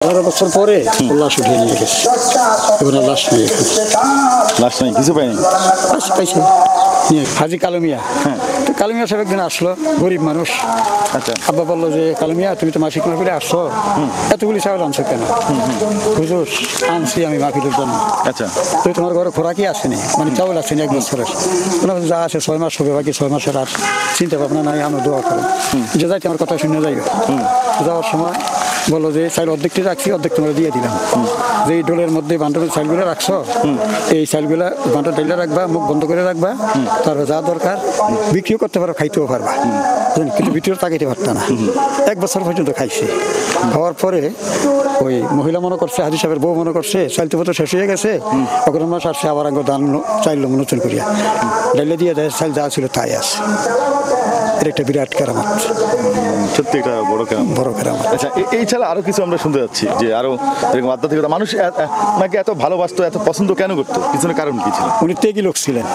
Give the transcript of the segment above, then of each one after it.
বছর পরে লাশ উঠিয়ে নিয়ে গেছে। এবার লাশ নিয়ে লাশ নাই, কিছু পাইনি। পাইছে হাজি কালুমিয়া। তো কালুমিয়া সাহেব একদিন আসলো, গরিব মানুষ। আচ্ছা, আব্বা বললো যে কালুমিয়া তুমি তো মাসিক মাহফিলে আসছো, এতগুলি চাউল আনছো কেন? হুজুর আনছি আমি মাহফিলের জন্য। আচ্ছা, তো তোমার ঘরে খোরাকি আসেনি, মানে চাউল আসেনি এক বছরের। যা আছে 6 মাস হবে, বাকি 6 মাসের আর চিন্তা ভাবনা নাই, আমরা দোয়া করো যে যাইতে আমার কথা শুনে যাইবে। যাওয়ার সময় বললো যে চাইল অর্ধেকটি রাখছি, অর্ধেক তোমরা দিয়ে দিলাম। যে এই ডোলের মধ্যে বান্ডারের চাইলগুলো রাখছো, এই চাইলগুলা বান্ডার ডাইলে রাখবা, মুখ বন্ধ করে রাখবা, তারপর যা দরকার বিক্রিও করতে পারো, খাইতেও পারবা। কিন্তু বিক্রিও তাকাইতে পারতা না। 1 বছর পর্যন্ত খাইছে। খাওয়ার পরে ওই মহিলা মনে করছে, হাজি সাহেবের বউ মনে করছে চাইল তো শেষ হয়ে গেছে, ওখানে মাস আসছে আবার আগে দান চাইল নতুন করিয়া ডাইলে দিয়ে দেয়, চাইল যা ছিল তাই আছে। এটা একটা বিরাট কেরামত, সত্যি একটা বড় কেরামত। বড় কেরামত। আচ্ছা, এই ছাড়া আরো কিছু আমরা শুনতে যাচ্ছি যে আরো এরকম আধ্যাত্মিকতা মানুষ নাকি এত ভালোবাসতো, এত পছন্দ কেন করতো, পিছনে কারণ কি ছিল? উনি ত্যাগী লোক ছিলেন,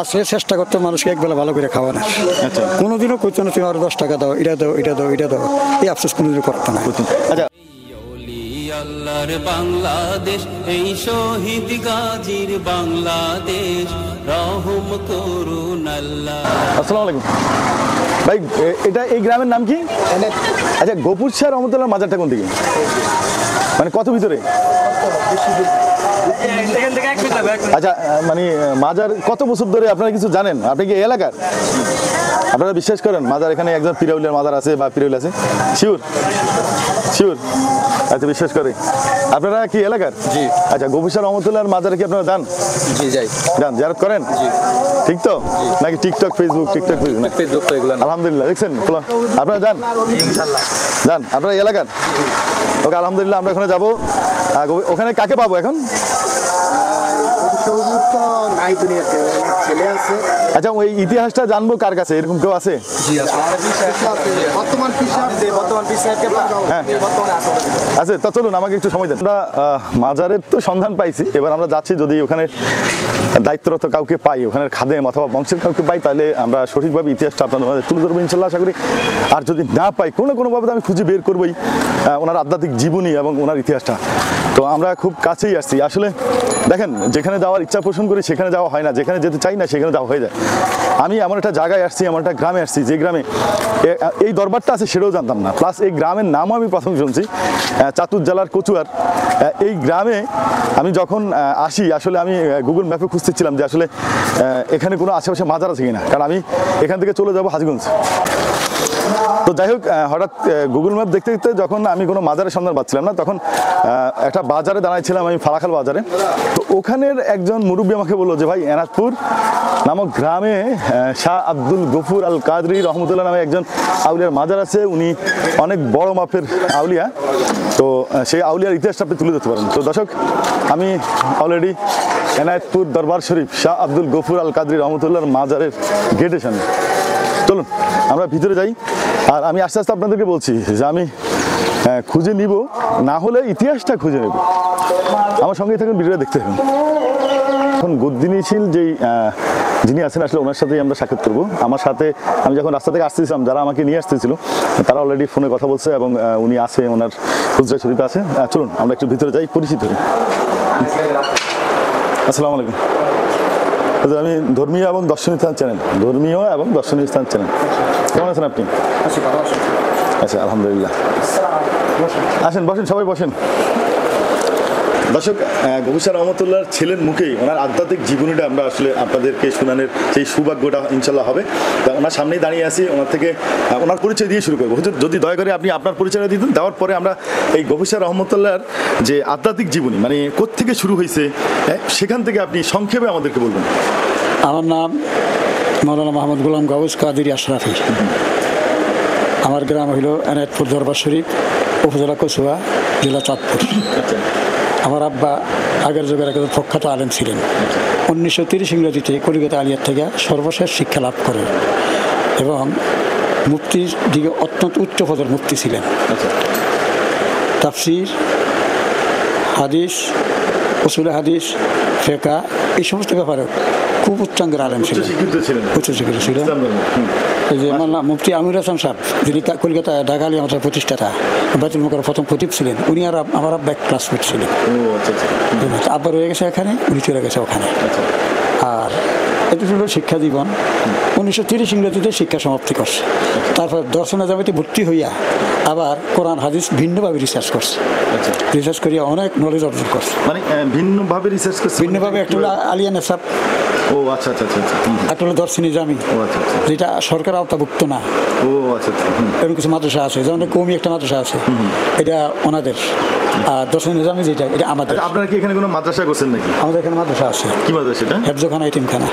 আসলে চেষ্টা করতো মানুষকে একবেলা ভালো করে খাওয়ানোর। আচ্ছা, কোনোদিনও কইতো না তুমি আরো 10 টাকা দাও, এটা দাও, এটা দাও, এটা দাও, এই আফসোস কোনোদিনও করতো না। আচ্ছা, আল্লাহর বাংলাদেশ, এই শহীদ গাজীর বাংলাদেশ, রহম করুন আল্লাহ। আসসালামু আলাইকুম ভাই, এটা এই গ্রামের নাম কি? আচ্ছা, গোপুর শাহ রহমতুল্লাহ মাজারটা কোন দিকে, মানে কত ভিতরে? আচ্ছা, মানে মাজার কত বছর ধরে আপনারা কিছু জানেন? আপনি কি এলাকার? আপনারা বিশ্বাস করেন মাজার এখানে একজন পিরাউলের মাজার আছে বা পিরাউল আছে? Sure sure? আচ্ছা, বিশ্বাস করে। আপনারা কি এলাকার? জি। আচ্ছা, গোপুর শাহ রহমতুল্লাহর মাজারে কি আপনারা যান? জি যাই। যান, জিয়ারত করেন? জি। ঠিক তো নাকি টিকটক ফেসবুক না? ফেসবুক তো এগুলো না। আলহামদুলিল্লাহ, দেখছেন আপনারা যান? যান, আপনারা এলাকার? ওকে, আলহামদুলিল্লাহ, আমরা ওখানে যাবো। ওখানে কাকে পাবো এখন? আচ্ছা, ওই ইতিহাসটা জানবো কার কাছে, এরকম কেউ আছে? হ্যাঁ, আচ্ছা, তা চলুন, আমাকে একটু সময় দেন। আমরা মাজারের তো সন্ধান পাইছি, এবার আমরা যাচ্ছি, যদি ওখানে দায়িত্বরত কাউকে পাই, ওখানে খাদেম অথবা বংশের কাউকে পাই, তাহলে আমরা সঠিকভাবে ইতিহাসটা আপনাদের মাঝে তুলে ধরবো ইনশাল্লাহ, আশা করি। আর যদি না পাই, কোনোভাবে আমি খুঁজে বের করবোই ওনার আধ্যাত্মিক জীবনী এবং ওনার ইতিহাসটা। তো আমরা খুব কাছেই আসছি আসলে। দেখেন, যেখানে যাওয়ার ইচ্ছা পোষণ করি সেখানে যাওয়া হয় না, যেখানে যেতে চাই না সেখানে যাওয়া হয়ে যায়। আমি এমন একটা জায়গায় আসছি, এমন একটা গ্রামে আসছি, যে গ্রামে এই দরবারটা আছে সেটাও জানতাম না, প্লাস এই গ্রামের নামও আমি প্রথম শুনছি, চাতুর জেলার কচুয়ার। এই গ্রামে আমি যখন আসি, আসলে আমি গুগল ম্যাপে খুঁজতেছিলাম যে আসলে এখানে কোনো আশেপাশে মাজার আছে কিনা, কারণ আমি এখান থেকে চলে যাবো হাজীগঞ্জ। তো যাই হোক, হঠাৎ গুগল ম্যাপ দেখতে দেখতে যখন আমি কোনো মাজারের সন্ধান পাচ্ছিলাম না, তখন একটা বাজারে দাঁড়াইছিলাম আমি, ফালাখাল বাজারে। তো ওখানের একজন মুরব্বী আমাকে বললো যে ভাই, এনাজপুর নামক গ্রামে শাহ আব্দুল গফুর আল কাদরি রহমতুল্লাহ নামে একজন আউলিয়ার মাজার আছে, উনি অনেক বড় মাপের আউলিয়া। তো সেই আউলিয়ার ইতিহাসটা আপনি তুলে ধরতে পারেন। তো দর্শক, আমি অলরেডি এনায়তপুর দরবার শরীফ শাহ আব্দুল গফুর আল কাদরি রহমতুল্লাহর মাজারের গেটের সামনে। চলুন আমরা ভিতরে যাই। আর আমি আস্তে আস্তে আপনাদেরকে বলছি যে আমি খুঁজে নিব, না হলে ইতিহাসটা খুঁজে নেব। আমার সঙ্গেই থাকুন, ভিডিওটা দেখতে থাকুন। এখন গদ্দিনীশীল যেই যিনি আছেন, আসলে ওনার সাথেই আমরা সাক্ষাৎ করবো। আমার সাথে আমি যখন রাস্তা থেকে আসতেছিলাম, যারা আমাকে নিয়ে আসতেছিল তারা অলরেডি ফোনে কথা বলছে এবং উনি আছে, ওনার হুজরা শরীফ আছে। চলুন আমরা একটু ভিতরে যাই, পরিচিত হই। আসসালামু আলাইকুম। আমি ধর্মীয় এবং দর্শনীয় স্থান চ্যানেল, কেমন আছেন আপনি? আচ্ছা, আলহামদুলিল্লাহ। আসেন, বসেন, সবাই বসেন। দর্শক, গোপুর শাহ রহমতুল্লাহর ছেলের মুখেই ওনার আধ্যাত্মিক জীবনীটা আমরা আসলে আপনাদেরকে শোনানোর সেই সৌভাগ্যটা ইনশাল্লাহ হবে। তা ওনার সামনেই দাঁড়িয়ে আছি, ওনার থেকে ওনার পরিচয় দিয়ে শুরু করবো। যদি দয়া করে আপনি আপনার পরিচয়টা দিতেন, দেওয়ার পরে আমরা এই গোপুর শাহ রহমতুল্লাহর যে আধ্যাত্মিক জীবনী, মানে কোত্থেকে শুরু হয়েছে, সেখান থেকে আপনি সংক্ষেপে আমাদেরকে বলবেন। আমার নাম মৌলানা মোহাম্মদ গোলাম গাউস কাদির আশরাফি। আমার গ্রাম হইল এনায়তপুর দরবার শরীফ, উপজেলা কচুয়া, জেলা চাঁদপুর। আমার আব্বা আগের যুগের একজন প্রখ্যাত আলেম ছিলেন। 1930 ইংরেজিতে কলিকাতা আলিয়ার থেকে সর্বশেষ শিক্ষা লাভ করেন এবং মুফতির দিকে অত্যন্ত উচ্চ পদের মুফতি ছিলেন। তাফসির, হাদিস, উসুল হাদিস, ফিকহ, এই সমস্ত ব্যাপারে খুব উচ্চাঙ্গের আলেম ছিলেন, উচ্চ শিক্ষিত ছিলেন। এই যে আমার নাম মুফতি আমির হাসান সাহেব, যিনি কলকাতা ঢাকা আলিয়া মাদ্রাসার প্রতিষ্ঠাতা, বাইতুল মোকাররমের প্রথম খতিব ছিলেন, উনি আর আমার আব্বা এক ক্লাসমেট ছিলেন। আব্বা রয়ে গেছে এখানে, উনি চলে গেছে ওখানে। আর এটা ছিল শিক্ষা জীবন। 1930 ইংরেজিতে শিক্ষা সমাপ্তি করছে। তারপর দর্শনে যাবিতে ভর্তি হইয়া আবার কোরআন হাদিস ভিন্নভাবে রিসার্চ করছে। রিসার্চ করিয়া অনেক নলেজ অর্জন করছে। মানে ভিন্নভাবে রিসার্চ করছে, ভিন্নভাবে একটা হলো আলিয়া নেসাব, ও আচ্ছা আচ্ছা আচ্ছা আচ্ছা, একটা হলো দর্শনী জামি, ও আচ্ছা আচ্ছা, যেটা সরকার আওতাভুক্ত না। ও আচ্ছা আচ্ছা, এরকম কিছু মাদ্রাসা আছে, যেমন কৌমি একটা মাদ্রাসা আছে, এটা ওনাদের। আর দর্শনী নিজামী যেটা, এটা আমাদের। আপনারা কি এখানে কোনো মাদ্রাসা করছেন নাকি? আমাদের এখানে মাদ্রাসা আছে। কি মাদ্রাসা এটা? হেফজখানা, এতিমখানা।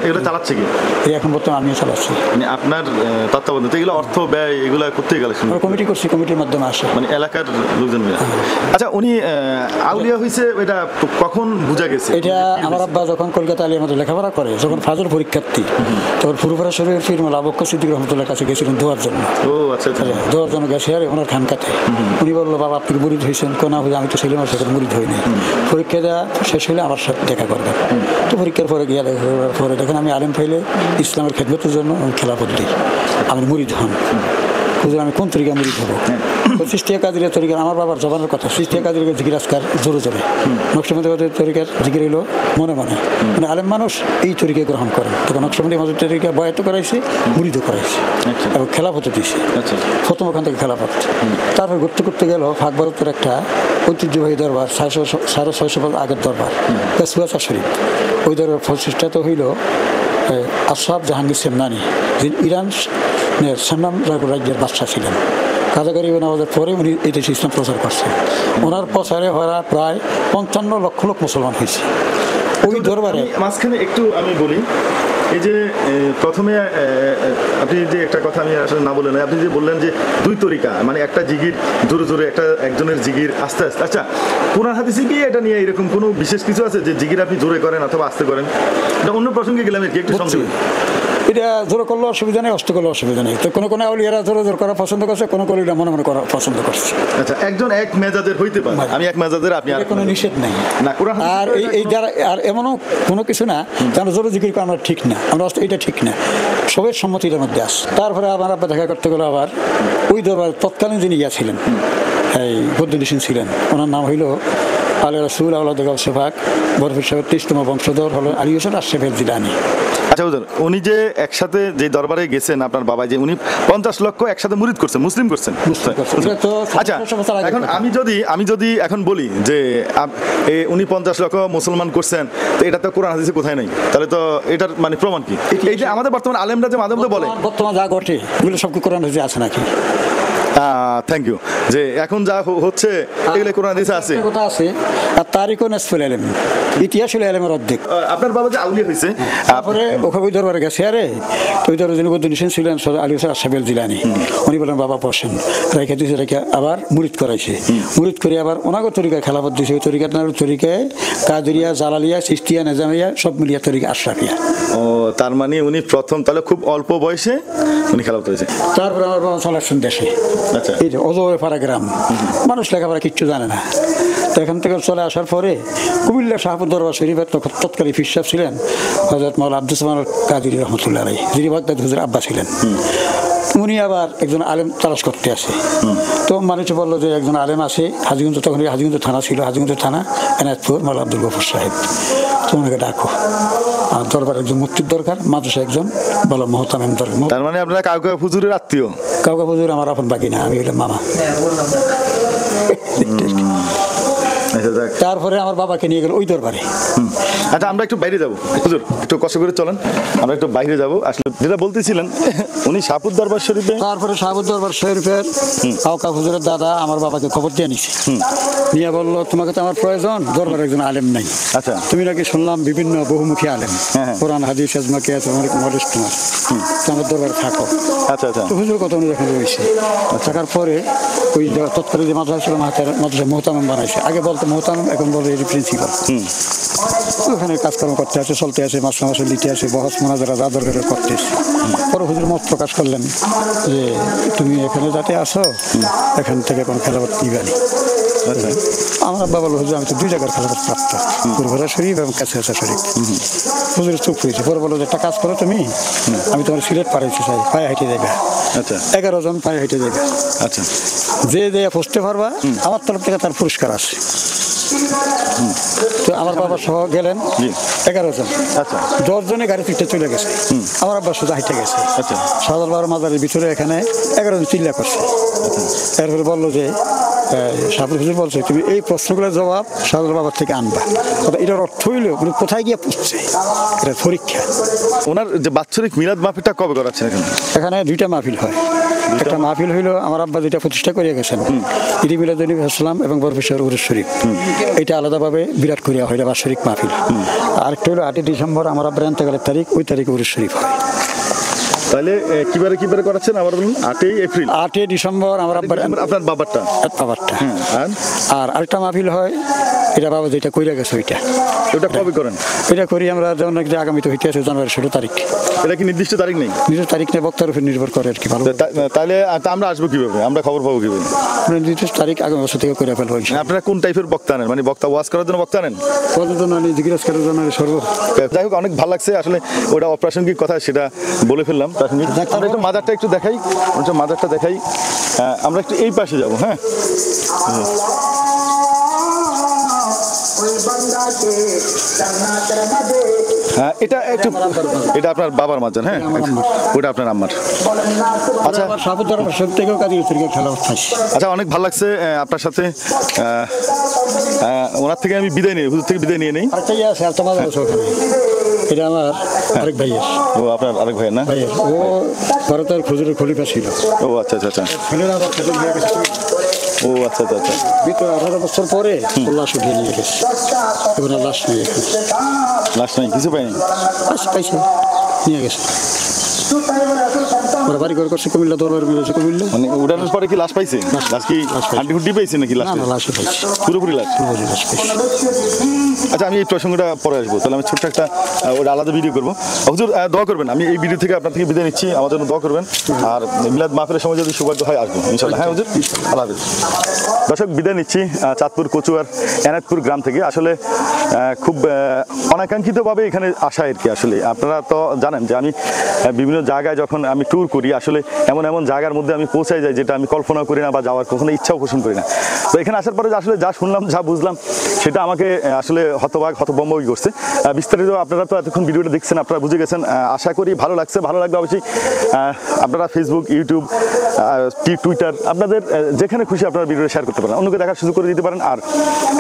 এগুলো চালাচ্ছে কি? এই এখন বর্তমানে আমিও চালাচ্ছি। মানে আপনার তত্ত্বাবধানে তো এগুলো অর্থ ব্যয় এগুলো করতে গেলে আমরা কমিটি করছি, কমিটির মাধ্যমে আসে, মানে এলাকার লোকজন মিলে। আচ্ছা, উনি আউলিয়া হয়েছে এটা কখন বোঝা গেছে? এটা আমার আব্বা যখন কলকাতা আলিয়া মাদ্রাসায় লেখাপড়া করে, যখন ফাজল পরীক্ষার্থী, তখন ফুরফুরা শরীফের পীর মওলানা আবু বকর সিদ্দিক রহমতুল্লাহর কাছে গেছিলেন দোয়ার জন্য। ও আচ্ছা আচ্ছা, দোয়ার জন্য গেছে আর ওনার খানকাতে। উনি বললো, বাবা আপনি মুরিদ হয়েছেন? কোনা হয়ে আমি তো ছিলাম, আর সেখানে মুরিদ হইনি। পরীক্ষা দেওয়া শেষ হলে আমার সাথে দেখা করবেন। তো পরীক্ষার পরে গিয়ে দেখা করার পরে দেখেন আমি আলেম পাইলে ইসলামের খেদমতের জন্য আমি খেলাফত দিই, আমি মুরিদ হন। হুজুর আমি কোন তরিকা মুরিদ হবো? চিশতিয়া কাদিরের তরিকা, আমার বাবার জবানের কথা, চিশতিয়া কাদিরের জিকির আজকার জোরে জোরে, নকশবন্দি তরিকার জিকির হইলো মনে মনে। মানে আলেম মানুষ এই তরিকা গ্রহণ করেন। তখন নকশবন্দি মাদের তরিকা বয়াত করাইছে, মুরিদও করাইছে এবং খেলাফতও দিয়েছে। প্রথম ওখান থেকে খেলাফত। তারপর ঘুরতে ঘুরতে গেল ফাঁক ভারতের একটা ঐতিহ্যবাহী দরবার, 650 বছর আগের দরবার, সুয়াচা শরীফ। ওই দরবার প্রতিষ্ঠা তো হইল আশরাফ জাহাঙ্গীর সেমনানি, যিনি ইরান সেমনান রাজ্যের বাদশাহ ছিলেন। কাজা গরিব নওয়াজের পরে উনি এই দেশে ইসলাম প্রচার করছেন। ওনার প্রচারে হওয়া প্রায় 55 লক্ষ লোক মুসলমান হয়েছে ওই দরবারে। মাঝখানে একটু আমি বলি, এই যে প্রথমে আপনি যে একটা কথা আমি আসলে না বলে নয়, আপনি যে বললেন যে দুই তরিকা, মানে একটা জিগির জোরে জোরে, একটা একজনের জিগির আস্তে আস্তে। আচ্ছা, কোরআন হাদিসে কি এটা নিয়ে এরকম কোনো বিশেষ কিছু আছে যে জিগির আপনি জোরে করেন অথবা আস্তে করেন? এটা অন্য প্রসঙ্গে গেলাম আর কি, একটু সংক্ষেপে। এটা জোরে করলে অসুবিধা নেই, অস্ত করলে অসুবিধা নেই। তো কোনো আউলিয়ারা জোরে জোর করা পছন্দ করছে, কোনো কলিরা মনে মনে করা পছন্দ করছে। আচ্ছা, একজন এক মেজাজের হইতে পারে, আমি এক মেজাজের, আপনি আর কোনো নিষেধ নেই না। কোরআন আর এই যারা আর এমনও কোনো কিছু না যেন জোরে জিকির করা আমরা ঠিক না, আমরা এটা ঠিক না, সবের সম্মতির মধ্যে আস। তারপরে আমার আবার দেখা করতে গেলো আবার ওই দরবার তৎকালীন যিনি ছিলেন, এই বদরুদ্দীন ছিলেন, ওনার নাম হইল আলী রসুল আউলাদ গাউসে-পাক বরফির সাহেবের 30তম বংশধর হলো আলী হোসেন আশরাফ জিলানী। আচ্ছা হুজুর, উনি যে একসাথে যে দরবারে গেছেন আপনার বাবা, যে উনি 50 লক্ষ একসাথে মুরিদ করছেন, মুসলিম করছেন। আচ্ছা, এখন আমি যদি এখন বলি যে উনি 50 লক্ষ মুসলমান করছেন, তো এটা তো কোরআন হাদিসে কোথায় নাই, তাহলে তো এটার মানে প্রমাণ কি? এই যে আমাদের বর্তমান আলেমরা যে মাঝে মধ্যে বলে বর্তমান যা ঘটে এগুলো সব কি কোরআন হাদিসে আছে নাকি? থ্যাংক ইউ, যে এখন যা হচ্ছে এগুলো কোরআন হাদিসে আছে, কথা আছে। আর তারিখও নেসফুল ইলম, ইতিহাস হলো ইলমের অর্ধেক। আপনার বাবা যে আউলিয়া হয়েছে, তারপরে ওই দরবারে গেছে, আরে ওই দরবারে যিনি বদরুদ্দীন ছিলেন আলী হোসেন আশরাফ জিলানী, উনি বলেন বাবা বসেন, রেখে দিয়েছে, রেখে আবার মুরিদ করাইছে, মুরিদ করে আবার ওনাকে তরিকায় খেলাফত দিয়েছে। ওই তরিকায় কাদেরিয়া, জালালিয়া, চিশতিয়া, নিজামিয়া সব মিলিয়ে তরিকা আশরাফিয়া। ও, তার মানে উনি প্রথম তাহলে খুব অল্প বয়সে উনি খেলাফত হয়েছে। তারপরে আমার বাবা চলে আসছেন দেশে। আচ্ছা, এই যে অজয় পাড়া গ্রাম, মানুষ লেখাপড়া কিচ্ছু জানে না। তো এখান থেকে চলে আসার পরে কুমিল্লা শাহপুর দরবার শরীফের তৎকালীন পীর সাহেব ছিলেন হযরত মাওলানা আব্দুস সামাদ কাদেরী রহমতুল্লাহ আলাইহি, যিনি বাগদাদ হুজুর আব্বা ছিলেন। উনি আবার একজন আলেম তালাশ করতে আসে। তো মানুষ বললো যে একজন আলেম আসে হাজীগঞ্জ, তখন হাজীগঞ্জ থানা ছিল, হাজীগঞ্জ থানা, এনায়তপুর, মাওলানা আব্দুল গফুর সাহেব, তোমাকে ডাকো, আর দরবার একজন মুফতির দরকার, মাদ্রাসা একজন বলো মোহতামিম দরকার। তার মানে আপনারা কাউকে হুজুরের আত্মীয়? কাউকে হুজুর আমার আপন বাকি না, আমি হইলাম মামা। তারপরে আমার বাবাকে নিয়ে গেল ওই দরবারে। আচ্ছা, আমরা একটু বাইরে যাবো হুজুর, একটু কষ্ট করে চলেন, আমরা একটু বাইরে যাবো। আসলে যেটা বলতেছিলেন, উনি শাহপুর দরবার শরীফে, তারপরে শাহপুর দরবার শরীফের কাউকা হুজুরের দাদা আমার বাবাকে খবর দিয়ে নিছে, নিয়ে বললো তোমাকে তো আমার প্রয়োজন, দরবার একজন আলেম নাই। আচ্ছা, তুমি নাকি শুনলাম বিভিন্ন বহুমুখী আলেম, কোরআন হাদিস আজমাকে আছে, অনেক নলেজ তোমার, আমার দরবারে থাকো। আচ্ছা আচ্ছা, তো হুজুর কথা অনুযায়ী যখন রয়েছে, থাকার পরে ওই তৎকালীন যে মাদ্রাসা ছিল মাদ্রাসা মোহতামিম বানাইছে, আগে বলতো মোহতামিম, এখন বলে এর প্রিন্সিপাল। ওখানে কাজকর্ম করতে আছে, চলতে আছে, মাসে মাসে লিখে আছে, বহস মোনাজারা যা দরকার করতে আছে। পরে হুজুর মত প্রকাশ করলেন যে তুমি এখানে যাতে আসো, এখান থেকে কোনো খেলাফত নিবে না। আমার আব্বা বলল হুজুর আমি তো 2 জায়গার খেলাফত প্রাপ্ত, ফুরফুরা শরীফ এবং কাছেহাসা শরীফ। হুজুর চুপ হয়েছে। পরে বললো যে একটা কাজ করো তুমি, আমি তোমার সিলেট পাঠাইতে চাই, পায়ে হেঁটে যাবে। আচ্ছা, 11 জন পায়ে হেঁটে যাবে। আচ্ছা, যে যে পৌঁছতে পারবা আমার তরফ থেকে তার পুরস্কার আছে। তো আমার বাবা সহ গেলেন জি। 11 জন, আচ্ছা 10 জনে গাড়ি পিঠে চলে গেছে, আমার আব্বা শুধু হাইটে গেছে। আচ্ছা শাহজালাল বাবার মাজারের ভিতরে এখানে 11 জন চিল্লা করছে। এরপরে বললো যে শাহপুর হুজুর বলছে তুমি এই প্রশ্নগুলোর জবাব শাহজালাল বাবার থেকে আনবা। এটার অর্থ হইল মানে কোথায় গিয়ে পুষছে, এটা পরীক্ষা। ওনার যে বাৎসরিক মিলাদ মাহফিলটা কবে করাচ্ছেন এখানে? এখানে 2টা মাহফিল হয়। একটা মাহফিল হইলো আমার আব্বা যেটা প্রতিষ্ঠা করে গেছেন, ঈদ মিলাদুন নবী সাল্লাম এবং বরফেশ্বর উরুস শরীফ, এটা আলাদাভাবে বিরাট করিয়া হয়, এটা বাৎসরিক মাহফিল। আরেকটা হলো 8ই ডিসেম্বর আমার আব্বার ইন্তেকালের তারিখ, ওই তারিখে উরুস শরীফ হয়। তাহলে কিবারে করাচ্ছেন আবার বলুন? 8ই এপ্রিল, 8ই ডিসেম্বর আমার আব্বার আপনার বাবারটা। আর আর আরেকটা মাহফিল হয়, এটা বাবা যেটা কইরা গেছে ওইটা। ওটা কবে করেন? এটা করি আমরা যেমন আগামীতে হইতে আছে জানুয়ারি 16 তারিখ। এটা কি নির্দিষ্ট তারিখ নেই? নিজের তারিখ নিয়ে বক্তার উপর নির্ভর করে আর কি। ভালো তাহলে আমরা আসবো কিভাবে, আমরা খবর পাবো কিভাবে? নির্দিষ্ট তারিখ আগামী বছর থেকে করে ফেলবো। আপনারা কোন টাইপের বক্তা আনেন, মানে বক্তা ওয়াজ করার জন্য বক্তা আনেন? কতজন জিজ্ঞাসা করার জন্য সর্ব। যাই হোক, অনেক ভালো লাগছে আসলে, ওটা অপ্রাসঙ্গিক কথা সেটা বলে ফেললাম। প্রাসঙ্গিক আমরা একটু মাজারটা একটু দেখাই, মাজারটা দেখাই। আমরা একটু এই পাশে যাবো। হ্যাঁ হ্যাঁ, এটা আপনার বাবার মাজার। হ্যাঁ ওটা আপনার আম্মার। আচ্ছা আচ্ছা, অনেক ভালো লাগছে আপনার সাথে। ওনার থেকে আমি বিদায় নিই, হুজুর থেকে বিদায় নিয়ে নেই। এটা আমার আরেক ভাইয়ের। ও আপনার আরেক ভাইয়ের না? ভাইয়ের, ও ভারতের খুজুরের খলিফা ছিল। ও আচ্ছা আচ্ছা আচ্ছা। ও আচ্ছা আচ্ছা আচ্ছা। 18 বছর পরে লাশ উঠিয়ে নিয়ে গেছে। এবার লাশ নিয়ে গেছে। লাশ নাই, কিছু পাইনি? পাইছে, নিয়ে গেছে। ওরা বাড়ি ঘর করছে কুমিল্লা, দরবার মিলেছে কুমিল্লা। মানে উড়ানোর পরে কি লাশ পাইছে? লাশ কি হাড্ডি হুড্ডি পাইছে নাকি? লাশ লাশে পাইছে, পুরোপুরি লাশ। আচ্ছা, আমি এই প্রসঙ্গটা পরে আসবো। তাহলে আমি ছোট্ট একটা ওটা আলাদা ভিডিও করবো। হুজুর দোয়া করবেন, আমি এই ভিডিও থেকে আপনার থেকে বিদায় নিচ্ছি, আমার জন্য দোয়া করবেন। আর মিলাদ মাহফিলের সময় যদি সৌভাগ্য হয় আসবো ইনশাল্লাহ। হ্যাঁ হুজুর, আল্লাহ হাফেজ। দর্শক, বিদায় নিচ্ছি চাঁদপুর কচুয়ার এনায়তপুর গ্রাম থেকে। আসলে খুব অনাকাঙ্ক্ষিতভাবে এখানে আসা আর কি। আসলে আপনারা তো জানেন যে আমি বিভিন্ন জায়গায় যখন আমি ট্যুর করি, আসলে এমন এমন জায়গার মধ্যে আমি পৌঁছাই যাই যেটা আমি কল্পনা করি না বা যাওয়ার কখনো ইচ্ছাও পোষণ করি না। তো এখানে আসার পরে আসলে যা শুনলাম, যা বুঝলাম, সেটা আমাকে আসলে হতভম্বই করছে। বিস্তারিত আপনারা তো এতক্ষণ ভিডিওটা দেখছেন, আপনারা বুঝে গেছেন। আশা করি ভালো লাগছে। ভালো লাগবে অবশ্যই আপনারা ফেসবুক, ইউটিউব, টুইটার, আপনাদের যেখানে খুশি আপনারা ভিডিওটা শেয়ার করতে পারেন, অন্যকে দেখার সুযোগ করে দিতে পারেন। আর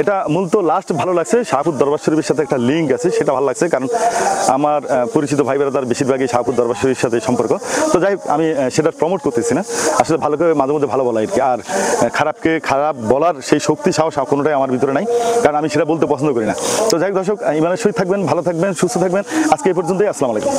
এটা মূলত লাস্ট ভালো লাগছে, শাহপুর দরবার শরীফের সাথে একটা লিঙ্ক আছে, সেটা ভালো লাগছে। কারণ আমার পরিচিত ভাই বেড়াদার বেশিরভাগই শাহপুর দরবার শরীফের সাথে সম্পর্ক। তো যাই হোক, আমি সেটা প্রমোট করতেছি না, আসলে ভালো করে মাঝে মধ্যে ভালো বলা আর কি। আর খারাপকে খারাপ বলার সেই শক্তি, সাহস কোনোটাই আমার ভিতরে নাই, কারণ আমি সেটা বলতে পছন্দ করি না। তো যাই হোক দর্শক, ইমানের সহিত থাকবেন, ভালো থাকবেন, সুস্থ থাকবেন। আজকে এই পর্যন্তই। আসসালামু আলাইকুম।